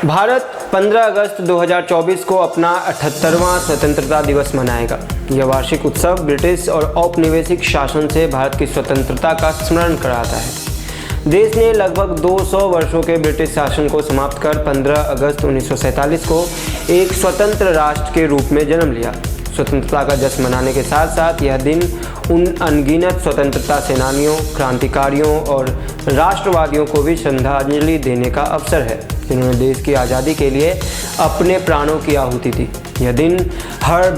भारत 15 अगस्त 2024 को अपना 78वां स्वतंत्रता दिवस मनाएगा। यह वार्षिक उत्सव ब्रिटिश और औपनिवेशिक शासन से भारत की स्वतंत्रता का स्मरण कराता है। देश ने लगभग 200 वर्षों के ब्रिटिश शासन को समाप्त कर 15 अगस्त 1947 को एक स्वतंत्र राष्ट्र के रूप में जन्म लिया। स्वतंत्रता का जश्न मनाने के साथ साथ यह दिन उन अनगिनत स्वतंत्रता सेनानियों, क्रांतिकारियों और राष्ट्रवादियों को भी श्रद्धांजलि देने का अवसर है, जिन्होंने देश की आज़ादी के लिए अपने प्राणों की आहुति दी। यह दिन हर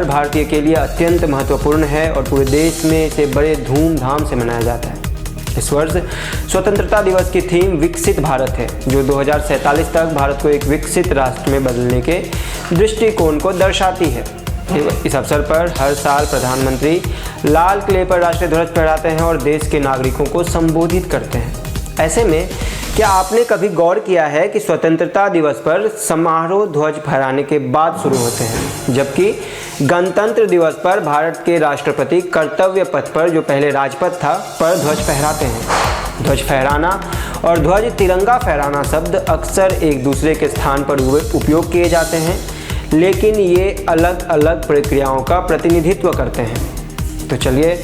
भारतीय के लिए अत्यंत महत्वपूर्ण है और पूरे देश में इसे बड़े धूमधाम से मनाया जाता है। इस वर्ष स्वतंत्रता दिवस की थीम विकसित भारत है, जो 2047 तक भारत को एक विकसित राष्ट्र में बदलने के दृष्टिकोण को दर्शाती है। इस अवसर पर हर साल प्रधानमंत्री लाल किले पर राष्ट्रीय ध्वज फहराते हैं और देश के नागरिकों को संबोधित करते हैं। ऐसे में क्या आपने कभी गौर किया है कि स्वतंत्रता दिवस पर समारोह ध्वज फहराने के बाद शुरू होते हैं, जबकि गणतंत्र दिवस पर भारत के राष्ट्रपति कर्तव्य पथ पर, जो पहले राजपथ था, पर ध्वज फहराते हैं। ध्वज फहराना और ध्वज तिरंगा फहराना शब्द अक्सर एक दूसरे के स्थान पर उपयोग किए जाते हैं, लेकिन ये अलग अलग प्रक्रियाओं का प्रतिनिधित्व करते हैं। तो चलिए,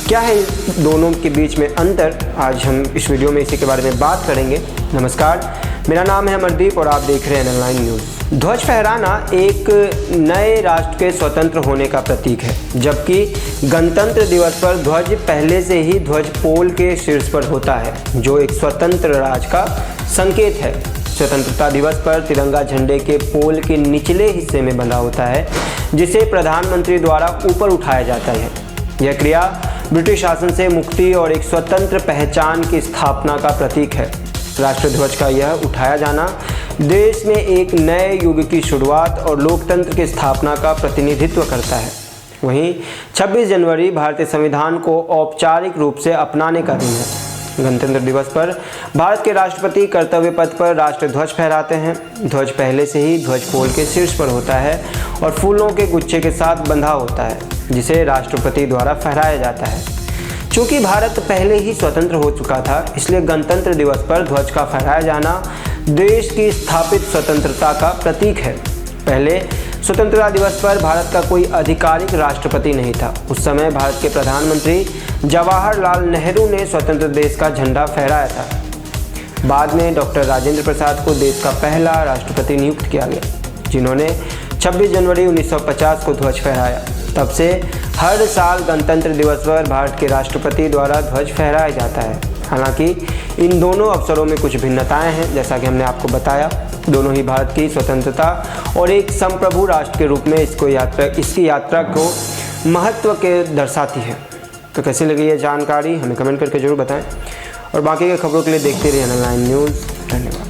क्या है दोनों के बीच में अंतर, आज हम इस वीडियो में इसी के बारे में बात करेंगे। नमस्कार, मेरा नाम है अमरदीप और आप देख रहे हैं NN न्यूज़। ध्वज फहराना एक नए राष्ट्र के स्वतंत्र होने का प्रतीक है, जबकि गणतंत्र दिवस पर ध्वज पहले से ही ध्वज पोल के शीर्ष पर होता है, जो एक स्वतंत्र राज्य का संकेत है। स्वतंत्रता दिवस पर तिरंगा झंडे के पोल के निचले हिस्से में बंधा होता है, जिसे प्रधानमंत्री द्वारा ऊपर उठाया जाता है। यह क्रिया ब्रिटिश शासन से मुक्ति और एक स्वतंत्र पहचान की स्थापना का प्रतीक है। राष्ट्रध्वज का यह उठाया जाना देश में एक नए युग की शुरुआत और लोकतंत्र की स्थापना का प्रतिनिधित्व करता है। वहीं 26 जनवरी भारतीय संविधान को औपचारिक रूप से अपनाने का दिन है। गणतंत्र दिवस पर भारत के राष्ट्रपति कर्तव्य पथ पर राष्ट्रीय ध्वज फहराते हैं। ध्वज पहले से ही ध्वज पोल के शीर्ष पर होता है और फूलों के गुच्छे के साथ बंधा होता है, जिसे राष्ट्रपति द्वारा फहराया जाता है। चूँकि भारत पहले ही स्वतंत्र हो चुका था, इसलिए गणतंत्र दिवस पर ध्वज का फहराया जाना देश की स्थापित स्वतंत्रता का प्रतीक है। पहले स्वतंत्रता दिवस पर भारत का कोई आधिकारिक राष्ट्रपति नहीं था। उस समय भारत के प्रधानमंत्री जवाहरलाल नेहरू ने स्वतंत्र देश का झंडा फहराया था। बाद में डॉक्टर राजेंद्र प्रसाद को देश का पहला राष्ट्रपति नियुक्त किया गया, जिन्होंने 26 जनवरी 1950 को ध्वज फहराया। तब से हर साल गणतंत्र दिवस पर भारत के राष्ट्रपति द्वारा ध्वज फहराया जाता है। हालांकि इन दोनों अवसरों में कुछ भिन्नताएं हैं, जैसा कि हमने आपको बताया। दोनों ही भारत की स्वतंत्रता और एक संप्रभु राष्ट्र के रूप में इसकी यात्रा को महत्व के दर्शाती है। तो कैसी लगी ये जानकारी, हमें कमेंट करके जरूर बताएं और बाकी के खबरों के लिए देखते रहिए NN न्यूज़। धन्यवाद।